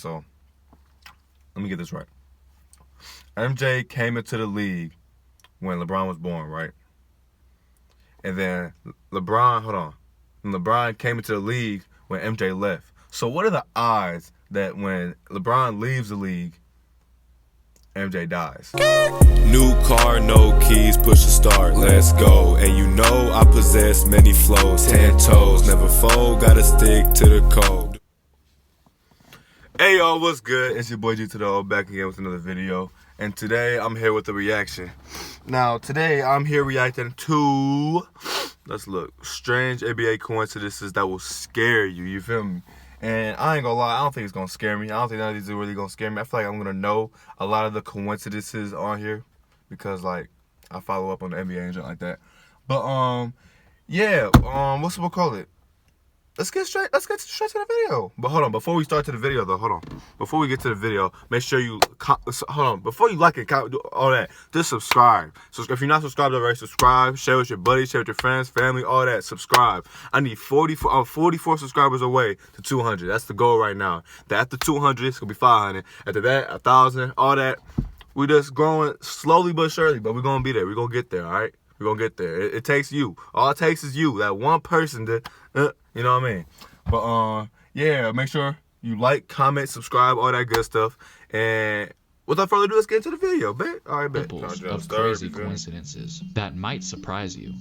So, let me get this right. MJ came into the league when LeBron was born, right? And then LeBron came into the league when MJ left. So what are the odds that when LeBron leaves the league, MJ dies? New car, no keys, push to start, let's go. And you know I possess many flows, 10 toes, never fold, gotta stick to the code. Hey y'all, what's good? It's your boy G to the O, back again with another video. And today I'm here with a reaction. Now today I'm here reacting to, let's look, strange NBA coincidences that will scare you, you feel me? And I ain't gonna lie, I don't think it's gonna scare me. I don't think none of these are really gonna scare me. I feel like I'm gonna know a lot of the coincidences on here because like I follow up on the NBA and shit like that. But yeah, what's we'll call it? Let's get straight to the video. But hold on, before we start to the video though, before we get to the video, make sure you before you like it, comment, do all that, just subscribe. So if you're not subscribed already, subscribe, share with your buddies, share with your friends, family, all that. Subscribe. I need 44 subscribers away to 200. That's the goal right now. After 200, it's gonna be 500. After that, 1,000, all that. We just growing slowly but surely, but we're gonna be there. We're gonna get there, all right? We're gonna get there. It takes you. All it takes is you, that one person to, you know what I mean? But yeah, make sure you like, comment, subscribe, all that good stuff. And without further ado, let's get into the video, bet. All right, bet. Ripples of crazy coincidences that might surprise you.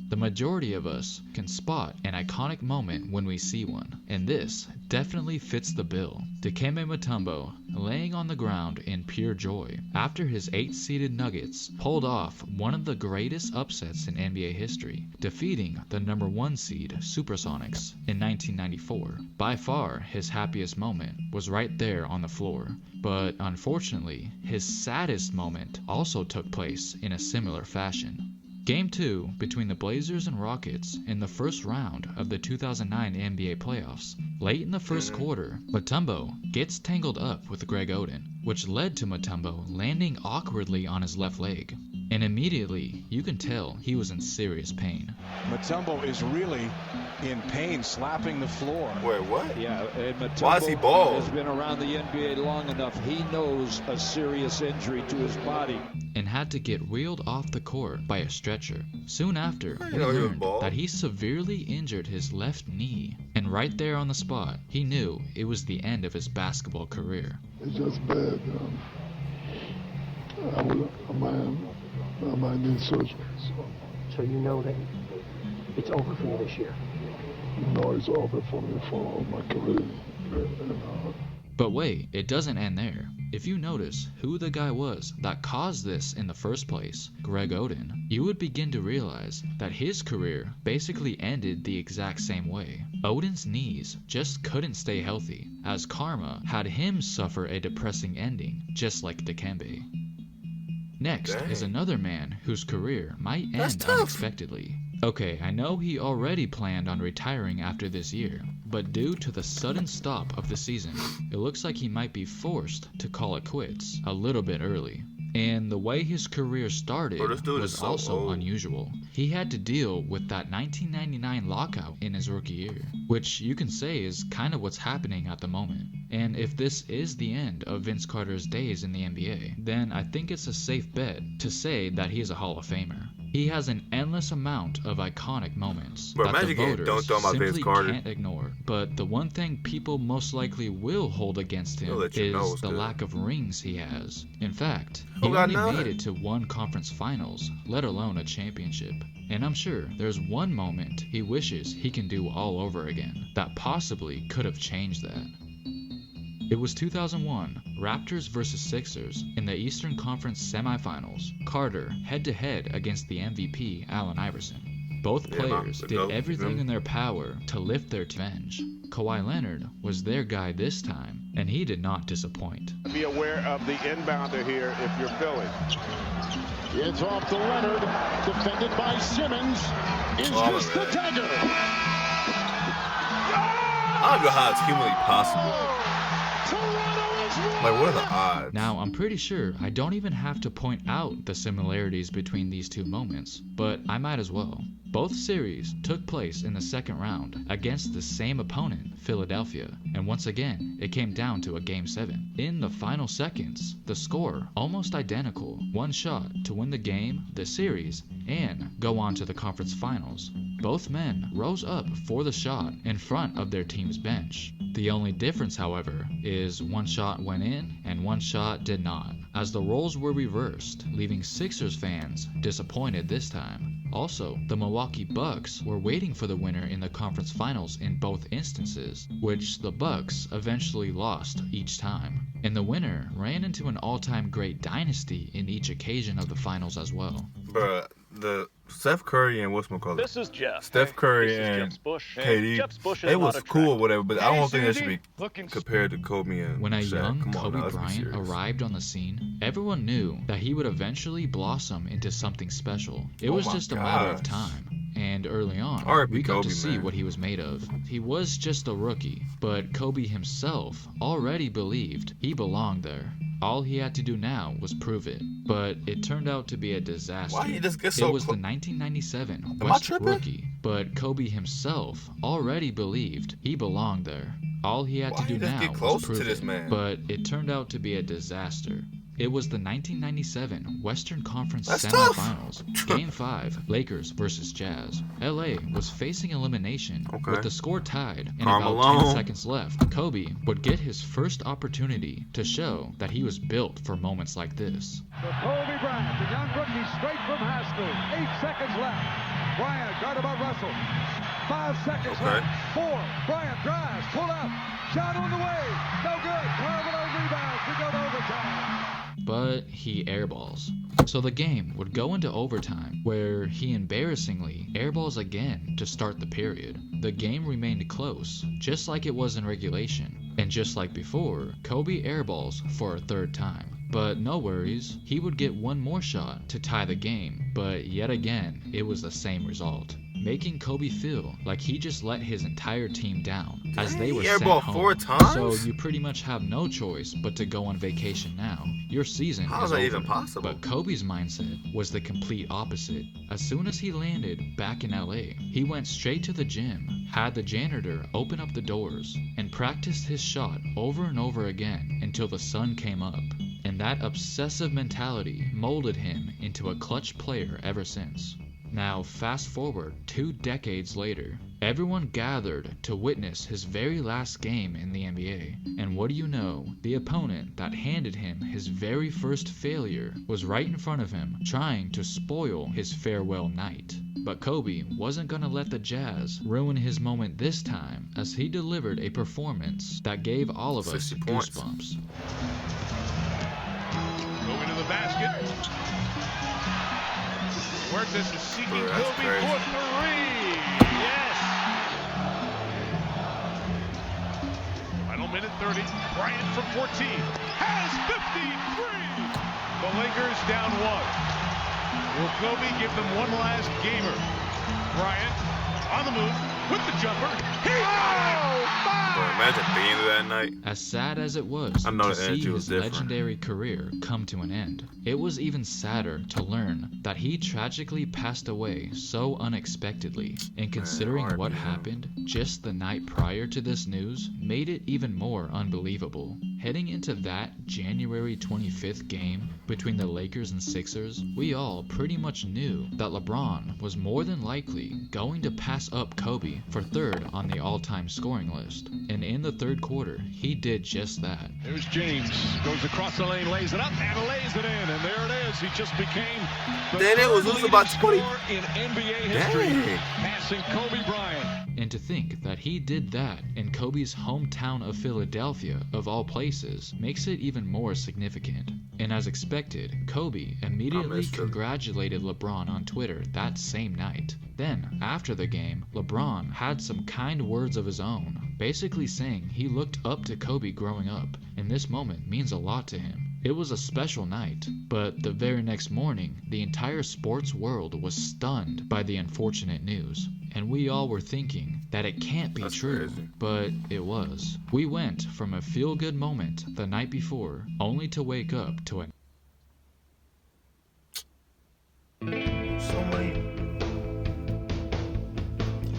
The majority of us can spot an iconic moment when we see one, and this definitely fits the bill. Dikembe Mutombo laying on the ground in pure joy after his 8-seeded Nuggets pulled off one of the greatest upsets in NBA history, defeating the #1 seed Supersonics in 1994. By far, his happiest moment was right there on the floor, but unfortunately, his saddest moment also took place in a similar fashion. Game 2 between the Blazers and Rockets in the first round of the 2009 NBA playoffs. Late in the first quarter, Mutombo gets tangled up with Greg Oden, which led to Mutombo landing awkwardly on his left leg. And immediately, you can tell he was in serious pain. Mutombo is really in pain, slapping the floor. Wait, what? Yeah, and Mutombo why is he bald? has been around the NBA long enough. He knows a serious injury to his body. And had to get wheeled off the court by a stretcher. Soon after, we he was learned bald. that he severely injured his left knee. And right there on the spot, he knew it was the end of his basketball career. It's just bad. I might need surgery. So you know that it's over for you this year? No, it's over for me for my career. But wait, it doesn't end there. If you notice who the guy was that caused this in the first place, Greg Oden, you would begin to realize that his career basically ended the exact same way. Oden's knees just couldn't stay healthy, as karma had him suffer a depressing ending, just like Dikembe. Next is another man whose career might end unexpectedly. Okay, I know he already planned on retiring after this year, but due to the sudden stop of the season, it looks like he might be forced to call it quits a little bit early. And the way his career started was also unusual. He had to deal with that 1999 lockout in his rookie year, which you can say is kind of what's happening at the moment. And if this is the end of Vince Carter's days in the NBA, then I think it's a safe bet to say that he is a Hall of Famer. He has an endless amount of iconic moments that the voters simply can't ignore. But the one thing people most likely will hold against him is the lack of rings he has. In fact, he only made it to one conference finals, let alone a championship. And I'm sure there's one moment he wishes he can do all over again that possibly could have changed that. It was 2001, Raptors vs. Sixers in the Eastern Conference semifinals. Carter head-to-head against the MVP, Allen Iverson. Both players did everything in their power to lift their revenge. Kawhi Leonard was their guy this time, and he did not disappoint. Be aware of the inbounder here if you're Philly. It's off to Leonard, defended by Simmons. Is this the dagger? I don't know how it's humanly possible Toronto is winning. Like, what are the odds? Now, I'm pretty sure I don't even have to point out the similarities between these two moments, but I might as well. Both series took place in the second round against the same opponent, Philadelphia, and once again, it came down to a Game 7. In the final seconds, the score almost identical, one shot to win the game, the series, and go on to the conference finals. Both men rose up for the shot in front of their team's bench. The only difference, however, is one shot went in and one shot did not, as the roles were reversed, leaving Sixers fans disappointed this time. Also, the Milwaukee Bucks were waiting for the winner in the conference finals in both instances, which the Bucks eventually lost each time. And the winner ran into an all-time great dynasty in each occasion of the finals as well. Bruh, the Steph Curry and whatchamacallit? This is Jeff. Steph Curry This is and Jeff's Bush. KD, Jeff's Bush is it not was attractive. cool or whatever, but I don't think that should Susie, be looking compared to Kobe and When a Shaq. young Come on, Kobe now, let's be Bryant serious. arrived on the scene, everyone knew that he would eventually blossom into something special. It was my just a matter of gosh. time. And early on, R.I.P. we got Kobe, to see man. what he was made of. He was just a rookie, but Kobe himself already believed he belonged there. All he had to do now was prove it, but it turned out to be a disaster. Why you just get so It was the clo- 1997 Am I West tripping? rookie, but Kobe himself already believed he belonged there. All he had Why to do you just now get was closer prove to this it, man? but it turned out to be a disaster. It was the 1997 Western Conference That's tough. semifinals, Game 5, Lakers versus Jazz. LA was facing elimination. Okay. With the score tied and Karl about Malone. 10 seconds left, Kobe would get his first opportunity to show that he was built for moments like this. So Kobe Bryant, the young rookie, straight from high school. 8 seconds left. Bryant guarded by Russell. 5 seconds Okay. left. 4. Bryant drives, pull up, shot on the way. No good. Karl Malone rebounds. We go to overtime. But he airballs. So the game would go into overtime, where he embarrassingly airballs again to start the period. The game remained close, just like it was in regulation. And just like before, Kobe airballs for a third time. But no worries, he would get one more shot to tie the game, but yet again, it was the same result, making Kobe feel like he just let his entire team down, as they were He sent airballed home. 4 times? So you pretty much have no choice but to go on vacation now. Your season How is is that over. even possible? But Kobe's mindset was the complete opposite. As soon as he landed back in LA, he went straight to the gym, had the janitor open up the doors, and practiced his shot over and over again until the sun came up. And that obsessive mentality molded him into a clutch player ever since. Now, fast forward 2 decades later, everyone gathered to witness his very last game in the NBA. And what do you know? The opponent that handed him his very first failure was right in front of him, trying to spoil his farewell night. But Kobe wasn't gonna let the Jazz ruin his moment this time, as he delivered a performance that gave all of us 60 points. goosebumps. Going to the basket. Huertas is seeking Bro, that's Kobe crazy. for 3. Yes. Final minute 30. Bryant from 14 has 53. The Lakers down 1. Will Kobe give them one last gamer? Bryant on the move with the jumper. Bro, imagine being there that night. As sad as it was I know to the see energy was his different. legendary career come to an end, it was even sadder to learn that he tragically passed away so unexpectedly. And considering R.I.P. what him. happened just the night prior to this news made it even more unbelievable. Heading into that January 25th game between the Lakers and Sixers, we all pretty much knew that LeBron was more than likely going to pass up Kobe for third on the all-time scoring list. And in the third quarter, he did just that. There's James, goes across the lane, lays it up, and lays it in, and there it is. He just became the Then it was third losing about leading 20. scorer in NBA history, Dang. passing Kobe Bryant. And to think that he did that in Kobe's hometown of Philadelphia, of all places, makes it even more significant. And as expected, Kobe immediately missed it. congratulated LeBron on Twitter that same night. Then, after the game, LeBron had some kind words of his own, basically saying he looked up to Kobe growing up, and this moment means a lot to him. It was a special night, but the very next morning, the entire sports world was stunned by the unfortunate news. And we all were thinking that it can't be true, but it was. We went from a feel-good moment the night before, only to wake up to a... So late.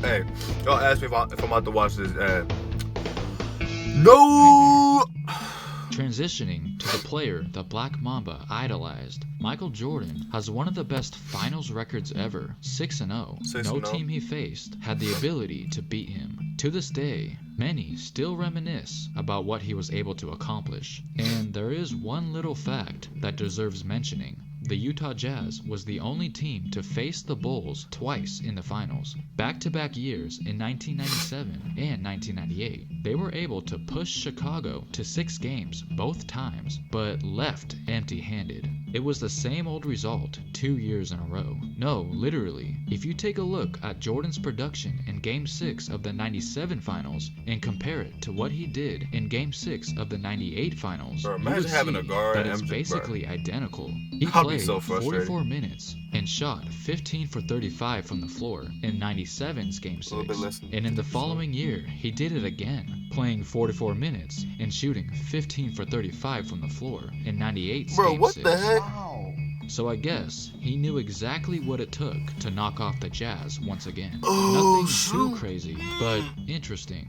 Hey, y'all asked me if I'm about to watch this ad. No! Transitioning to the player the Black Mamba idolized, Michael Jordan has one of the best finals records ever, 6-0. No team he faced had the ability to beat him. To this day, many still reminisce about what he was able to accomplish. And there is one little fact that deserves mentioning. The Utah Jazz was the only team to face the Bulls twice in the finals. Back-to-back years in 1997 and 1998, they were able to push Chicago to 6 games both times, but left empty-handed. It was the same old result 2 years in a row. No, literally, if you take a look at Jordan's production in Game 6 of the 97 finals and compare it to what he did in Game 6 of the 98 finals, bro, you would having see a guard that it's MJ, basically bro. identical. He played so 44 minutes and shot 15 for 35 from the floor in 97's Game 6. And in the following year, he did it again, playing 44 minutes and shooting 15 for 35 from the floor in 98's Game 6. The heck? So I guess he knew exactly what it took to knock off the Jazz once again. Oh, Nothing too crazy, but interesting.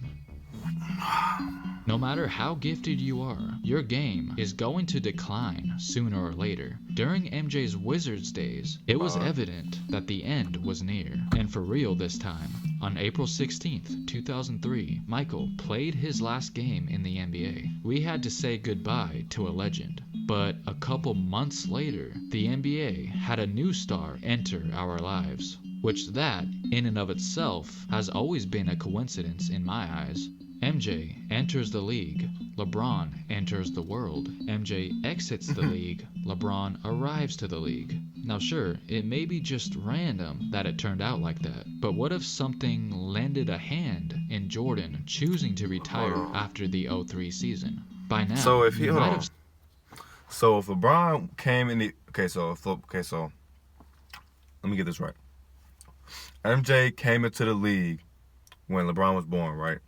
No matter how gifted you are, your game is going to decline sooner or later. During MJ's Wizards days, it was evident that the end was near. And for real this time. On April 16th, 2003, Michael played his last game in the NBA. We had to say goodbye to a legend. But a couple months later, the NBA had a new star enter our lives. Which that, in and of itself, has always been a coincidence in my eyes. MJ enters the league, LeBron enters the world. MJ exits the league, LeBron arrives to the league. Now sure, it may be just random that it turned out like that, but what if something lended a hand in Jordan choosing to retire after the 03 season? By now, so if he So if LeBron came in the so let me get this right. MJ came into the league when LeBron was born, right?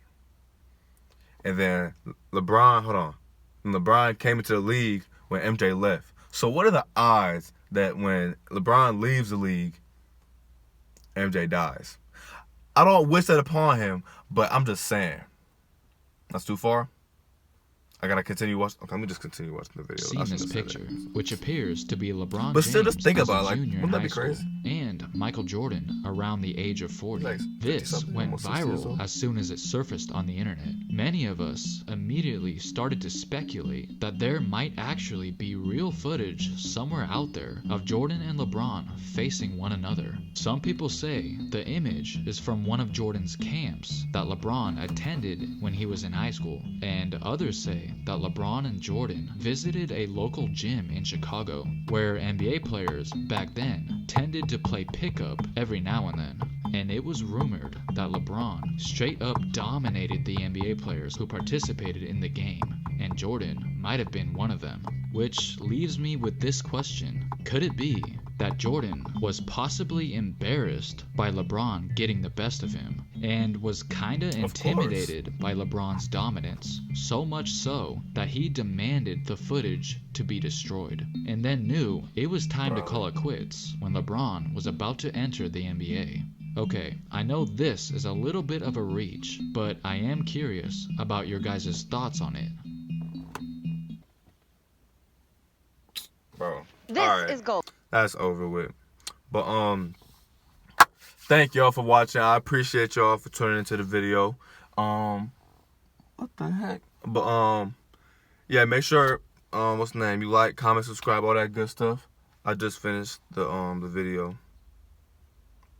And then LeBron came into the league when MJ left. So what are the odds that when LeBron leaves the league, MJ dies? I don't wish that upon him, but I'm just saying. That's too far? I gotta continue watching. Okay, let me just continue watching the video. Seen this picture, which appears to be LeBron but James still, just think as about a it. Like, junior in wouldn't that high be school, crazy? and Michael Jordan around the age of 40. Like this went viral as soon as it surfaced on the internet. Many of us immediately started to speculate that there might actually be real footage somewhere out there of Jordan and LeBron facing one another. Some people say the image is from one of Jordan's camps that LeBron attended when he was in high school, and others say that LeBron and Jordan visited a local gym in Chicago where NBA players back then tended to play pickup every now and then. And it was rumored that LeBron straight up dominated the NBA players who participated in the game, and Jordan might have been one of them. Which leaves me with this question: could it be that Jordan was possibly embarrassed by LeBron getting the best of him, and was kinda intimidated by LeBron's dominance, so much so that he demanded the footage to be destroyed, and then knew it was time to call it quits when LeBron was about to enter the NBA? Okay, I know this is a little bit of a reach, but I am curious about your guys' thoughts on it. Bro, this is gold. That's over with. But thank y'all for watching. I appreciate y'all for tuning into the video. What the heck? But yeah, make sure what's the name? You like, comment, subscribe, all that good stuff. I just finished the video.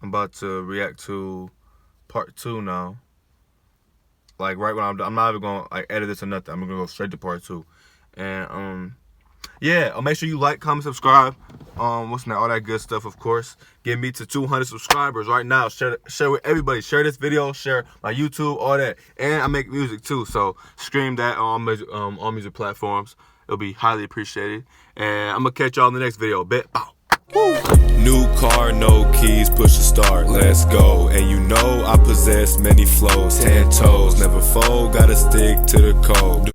I'm about to react to part 2 now. Like right when I'm not even gonna like edit this or nothing. I'm gonna go straight to part 2. And yeah, make sure you like, comment, subscribe. What's that? All that good stuff, of course. Get me to 200 subscribers right now. Share with everybody. Share this video. Share my YouTube, all that. And I make music too, so stream that on all music platforms. it'll be highly appreciated. And I'm gonna catch y'all in the next video. Bet. Bow. New car, no keys, push to start, let's go. And you know I possess many flows, 10 toes, never fold, gotta stick to the code.